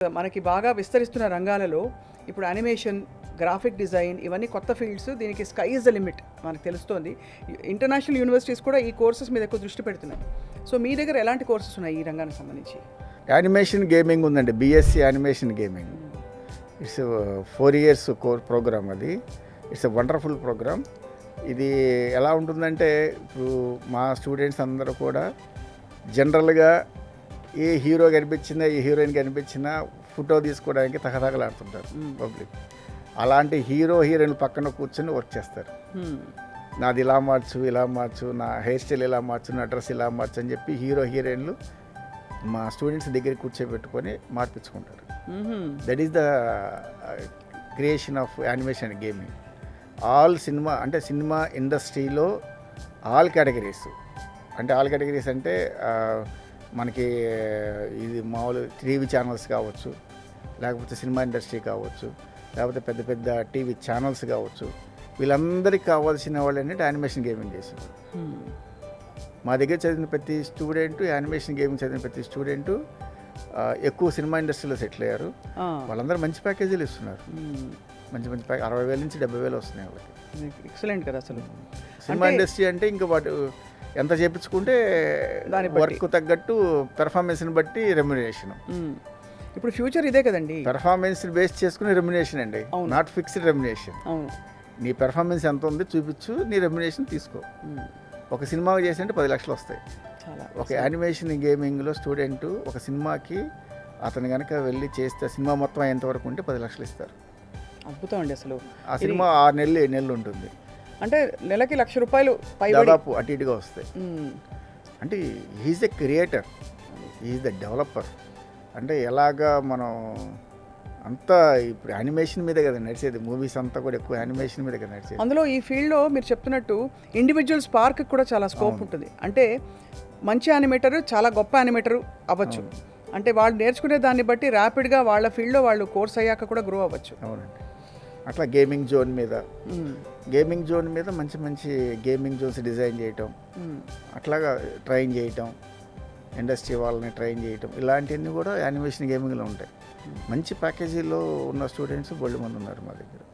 మనకి బాగా విస్తరిస్తున్న రంగాలలో ఇప్పుడు యానిమేషన్, గ్రాఫిక్ డిజైన్ ఇవన్నీ కొత్త ఫీల్డ్స్. దీనికి స్కై ఇస్ ద లిమిట్ మనకు తెలుస్తోంది. ఇంటర్నేషనల్ యూనివర్సిటీస్ కూడా ఈ కోర్సెస్ మీద ఎక్కువ దృష్టి పెడుతున్నాయి. సో మీ దగ్గర ఎలాంటి కోర్సెస్ ఉన్నాయి ఈ రంగానికి సంబంధించి? యానిమేషన్ గేమింగ్ ఉందండి, BSc animation gaming. It's 4 years core programme. అది ఇట్స్ ఎ వండర్ఫుల్ ప్రోగ్రామ్. ఇది ఎలా ఉంటుందంటే, ఇప్పుడు మా స్టూడెంట్స్ అందరూ కూడా జనరల్గా ఏ హీరో కనిపించినా ఏ హీరోయిన్ కనిపించినా ఫోటో తీసుకోవడానికి తహతహలాడుతుంటారు పబ్లిక్. అలాంటి హీరో హీరోయిన్ పక్కన కూర్చొని వర్క్ చేస్తారు. నాది ఇలా మార్చు, ఇలా మార్చు, నా హెయిర్ స్టైల్ ఇలా మార్చు, నా డ్రెస్ ఇలా మార్చు అని చెప్పి హీరో హీరోయిన్లు మా స్టూడెంట్స్ దగ్గర కూర్చోబెట్టుకొని మార్పించుకుంటారు. That is the creation of animation gaming. All cinema అంటే సినిమా ఇండస్ట్రీలో ఆల్ కేటగిరీస్ అంటే మనకి ఇది మామూలు టీవీ ఛానల్స్ కావచ్చు, లేకపోతే సినిమా ఇండస్ట్రీ కావచ్చు, లేకపోతే పెద్ద పెద్ద టీవీ ఛానల్స్ కావచ్చు, వీళ్ళందరికీ కావాల్సిన వాళ్ళు ఏంటంటే యానిమేషన్ గేమింగ్ చేసేవాళ్ళు. మా దగ్గర చదివిన ప్రతి స్టూడెంట్, యానిమేషన్ గేమింగ్ చదివిన ప్రతి స్టూడెంటు ఎక్కువ సినిమా ఇండస్ట్రీలో సెటిల్ అయ్యారు. వాళ్ళందరూ మంచి ప్యాకేజీలు ఇస్తున్నారు. మంచి 60,000 నుంచి 70,000 వస్తున్నాయి వాళ్ళకి. ఎక్సలెంట్ కదా అసలు. సినిమా ఇండస్ట్రీ అంటే ఇంకా వాటి ఎంత చేపించుకుంటే దాని వర్క్ తగ్గట్టు పెర్ఫార్మెన్స్ని బట్టి రెమ్యునరేషన్. ఇప్పుడు ఫ్యూచర్ ఇదే కదండి, పెర్ఫార్మెన్స్ బేస్ చేసుకుని రెమ్యునరేషన్ అండి, నాట్ ఫిక్స్డ్ రెమ్యునరేషన్. నీ పెర్ఫార్మెన్స్ ఎంత ఉంది చూపించు, నీ రెమ్యునరేషన్ తీసుకో. ఒక సినిమా చేసింటే 10 లక్షలు వస్తాయి. ఒక యానిమేషన్ గేమింగ్లో స్టూడెంట్ ఒక సినిమాకి అతను కనుక వెళ్ళి చేస్తే సినిమా మొత్తం అయ్యేంతవరకు ఉంటే 10 లక్షలు ఇస్తారు. అద్భుతం అండి అసలు. ఆ సినిమా 6 నెలలు 7 నెలలు ఉంటుంది అంటే నెలకి ₹1,00,000 దాదాపు అటు ఇటుగా వస్తాయి. అంటే he's a creator, he's the developer. అంటే ఎలాగా మనం అంతా ఇప్పుడు యానిమేషన్ మీదే కదా నడిచేది, మూవీస్ అంతా కూడా ఎక్కువ యానిమేషన్ మీదే కదా నడిచేది. అందులో ఈ ఫీల్డ్లో మీరు చెప్తున్నట్టు ఇండివిజువల్ స్పార్క్ కూడా చాలా స్కోప్ ఉంటుంది. అంటే మంచి యానిమేటర్ చాలా గొప్ప యానిమేటర్ అవ్వచ్చు. అంటే వాళ్ళు నేర్చుకునే దాన్ని బట్టి ర్యాపిడ్గా వాళ్ళ ఫీల్డ్లో వాళ్ళు కోర్స్ అయ్యాక కూడా గ్రో అవ్వచ్చు. అవునండి. అట్లా గేమింగ్ జోన్ మీద మంచి మంచి గేమింగ్ జోన్స్ డిజైన్ చేయటం, అట్లాగా ట్రైన్ చేయటం, ఇండస్ట్రీ వాళ్ళని ట్రైన్ చేయటం, ఇలాంటివన్నీ కూడా యానిమేషన్ గేమింగ్లో ఉంటాయి. మంచి ప్యాకేజీలో ఉన్న స్టూడెంట్స్ బోల్డ్ మంది ఉన్నారు మా దగ్గర.